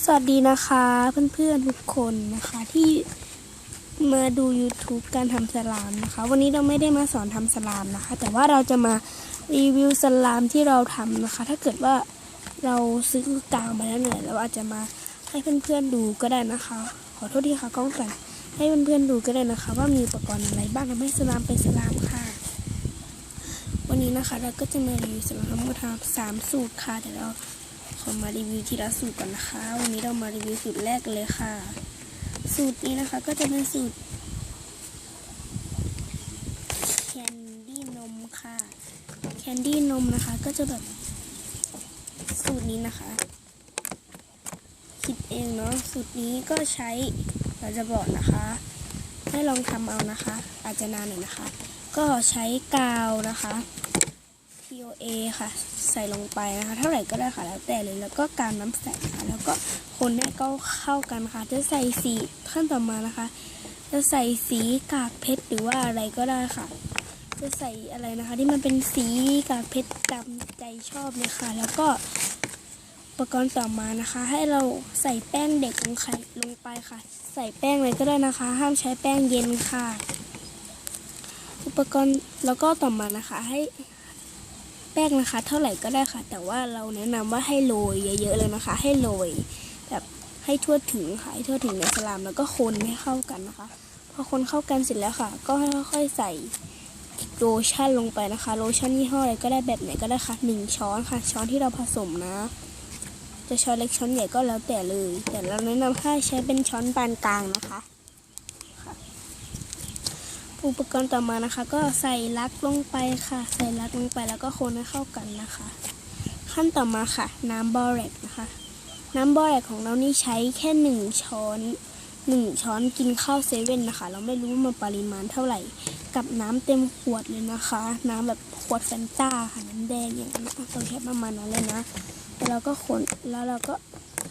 สวัสดีนะคะเพื่อนๆทุกคนนะคะที่มาดู YouTube การทำสลามนะคะวันนี้เราไม่ได้มาสอนทำสลามนะคะแต่ว่าเราจะมารีวิวสลามที่เราทำนะคะถ้าเกิดว่าเราซื้อกาวมาแล้วเนี่ยเราอาจจะมาให้เพื่อนๆดูก็ได้นะคะขอโทษที่ค่ะกล้องสั่นให้เพื่อนๆดูก็ได้นะคะว่ามีอุปกรณ์อะไรบ้างทำให้สลามเป็นสลามค่ะวันนี้นะคะเราก็จะมารีวิวสลามทั้งหมด3สูตรค่ะเดี๋ยวเรามารีวิวทีละสูตรก่อนนะคะวันนี้เรามารีวิวสูตรแรกเลยค่ะสูตรนี้นะคะก็จะเป็นสูตรแคนดี้นมค่ะแคนดี้นมนะคะก็จะแบบสูตรนี้นะคะคิดเองเนาะสูตรนี้ก็ใช้เราจะบอกนะคะให้ลองทำเอานะคะอาจจะนานหน่อยนะคะก็ใช้กาวนะคะPOA ค่ะใส่ลงไปนะคะเท่าไหร่ก็ได้ค่ะแล้วแต่เลยแล้วก็การน้ำใสค่ะแล้วก็คนให้เข้ากันค่ะจะใส่สีขั้นต่อมานะคะจะใส่สีกากเพชรหรือว่าอะไรก็ได้ค่ะจะใส่อะไรนะคะที่มันเป็นสีกากเพชรตามใจชอบเลยค่ะแล้วก็อุปกรณ์ต่อมานะคะให้เราใส่แป้งเด็กลงไปค่ะใส่แป้งอะไรก็ได้นะคะห้ามใช้แป้งเย็นค่ะอุปกรณ์แล้วก็ต่อมานะคะให้แป้งนะคะเท่าไหร่ก็ได้ค่ะแต่ว่าเราแนะนำว่าให้โรยเยอะๆเลยนะคะให้โรยแบบให้ทั่วถึงค่ะให้ทั่วถึงในสลามแล้วก็คนให้เข้ากันนะคะพอคนเข้ากันเสร็จแล้วค่ะก็ค่อยๆใส่โลชั่นลงไปนะคะโลชั่นยี่ห้ออะไรก็ได้แบบไหนก็ได้ค่ะ1 ช้อนค่ะช้อนที่เราผสมนะจะช้อนเล็กช้อนใหญ่ก็แล้วแต่เลยแต่เราแนะนำให้ใช้เป็นช้อนปานกลางนะคะอุปกรณ์ต่อมานะคะก็ใส่ลักลงไปค่ะใส่ลักลงไปแล้วก็คนให้เข้ากันนะคะขั้นต่อมาค่ะน้ำบอแรกนะคะน้ำบอแรกของเรานี่ใช้แค่1 ช้อนกินข้าวเซเว่นนะคะเราไม่รู้ว่ามันปริมาณเท่าไหร่กับน้ำเต็มขวดเลยนะคะน้ำแบบขวดแฟนต้าค่ะน้ำแดงอย่างนั้นเราใช้ประมาณนั้นเลยนะแล้วเราก็คนแล้วเราก็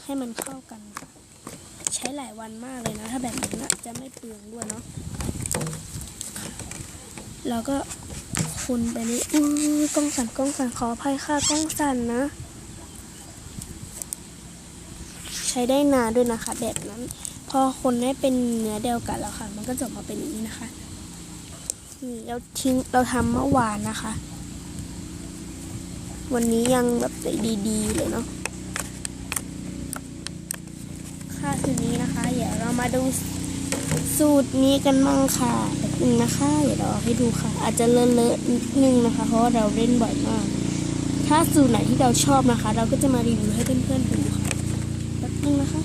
ให้มันเข้ากันค่ะใช้หลายวันมากเลยนะถ้าแบบนี้นะจะไม่เปลืองด้วยเนาะแล้วก็คนไปเลยกล้องสั่นขออภัยค่ะกล้องสั่นนะใช้ได้นานด้วยนะคะแบบนั้นพอคนได้เป็นเนื้อเดียวกันแล้วค่ะมันก็จะออกมาเป็นอย่างนี้นะคะนี่เราทำเมื่อวานนะคะวันนี้ยังแบบดีๆเลยเนาะค่ะทีนี้นะคะเดี๋ยวเรามาดูสูตรนี้กันมั่งค่ะแบบนึงนะคะเดี๋ยวเราให้ดูค่ะอาจจะเลอะๆนิดนึงนะคะเพราะว่าเราเล่นบ่อยมากถ้าสูตรไหนที่เราชอบนะคะเราก็จะมารีวิวให้เพื่อนๆดูค่ะแบบนึงนะคะ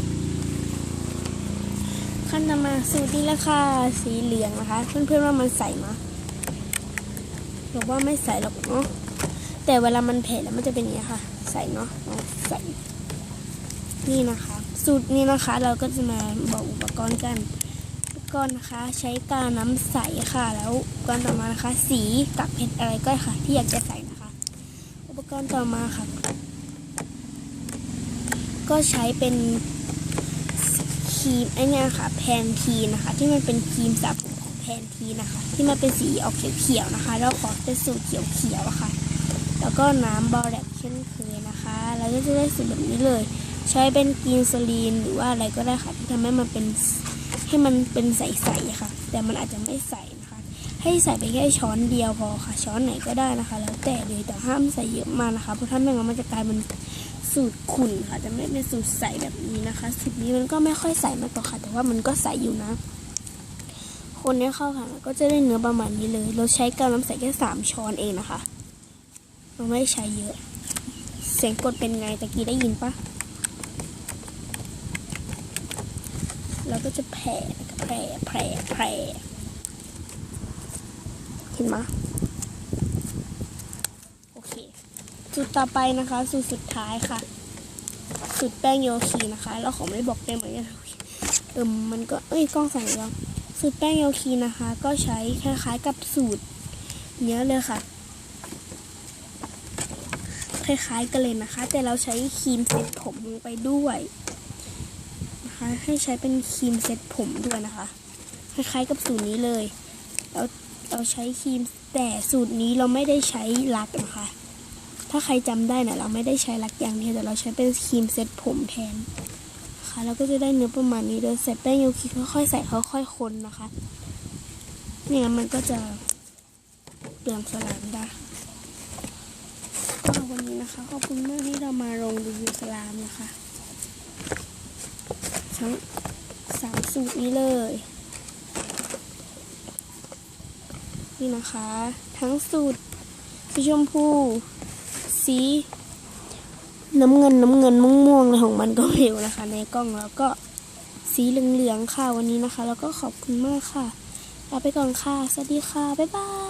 ขั้นต่อมาสูตรนี้ละค่ะสีเหลืองนะคะเพื่อนๆว่ามันใสไหมบอกว่าไม่ใสหรอกเนาะแต่เวลามันเผ็ดแล้วมันจะเป็นอย่างนี้ค่ะใสเนาะใสนี่นะคะสูตรนี้นะคะเราก็จะมาบอกอุปกรณ์กันก่อนนะคะใช้กาวน้ำใสค่ะแล้วอุปกรณ์ต่อมานะคะสีกับเพชรอะไรก็ค่ะที่อยากจะใส่นะคะอุปกรณ์ต่อมาค่ะก็ใช้เป็นครีมเนี่ยค่ะแพนทีนะคะที่มันเป็นครีมสระผมของแพนทีนะคะที่มันเป็นสีออกเขียวๆนะคะแล้วขอเป็นสูตรเขียวๆค่ะแล้วก็น้ำบอแรกเช่นเคยนะคะแล้วก็จะได้สูตรแบบนี้เลยใช้เป็นกรีนซาลีนหรือว่าอะไรก็ได้ค่ะที่ทำให้มันเป็นใสๆค่ะแต่มันอาจจะไม่ใสนะคะให้ใส่ไปแค่ช้อนเดียวพอค่ะช้อนไหนก็ได้นะคะแล้วแต่เลยแต่ห้ามใส่เยอะมากนะคะเพราะถ้าไม่งั้นมันจะกลายเป็นสูตรขุ่นค่ะจะไม่เป็นสูตรใสแบบนี้นะคะสูตรนี้มันก็ไม่ค่อยใสมากหรอกค่ะแต่ว่ามันก็ใสอยู่นะคนนี้เข้าค่ะก็จะได้เนื้อประมาณนี้เลยเราใช้กาวน้ำใสแค่3 ช้อนเองนะคะเราไม่ใช้เยอะเสียงกดเป็นไงตะกี้ได้ยินปะเราก็จะแผ่เห็นไหมโอเคสูตรต่อไปนะคะสูตรสุดท้ายค่ะสูตรแป้งโยคีนะคะเราขอไม่บอกได้ไหมมันก็กล้องสั่นแล้วสูตรแป้งโยคีนะคะก็ใช้คล้ายๆกับสูตรเนี้ยเลยค่ะคล้ายๆกันเลยนะคะแต่เราใช้ครีมเซ็ตผมลงไปด้วยนะคะให้ใช้เป็นครีมเซ็ตผมด้วยนะคะคล้ายๆกับสูตรนี้เลยเราใช้ครีมแต่สูตรนี้เราไม่ได้ใช้ลักนะคะถ้าใครจำได้นะเราไม่ได้ใช้ลักอย่างเดียวแต่เราใช้เป็นครีมเซ็ตผมแทน นะคะแล้วก็จะได้เนื้อประมาณนี้โดยใส่แป้งโยคิค่อยๆใส่ค่อยๆคนนะคะเนี่ยมันก็จะเปลืองสลามได้ก็วันนี้นะคะขอบคุณมากที่เรามาลงรีวิวสลามนะคะทั้ง3สูตรนี้เลยนี่นะคะทั้งสูตรสีชมพูสีน้ำเงินม่วงๆอะไรของมันก็ไม่รู้นะคะในกล้องแล้วก็สีเหลืองๆค่ะวันนี้นะคะแล้วก็ขอบคุณมากค่ะลาไปก่อนค่ะสวัสดีค่ะบ๊ายบาย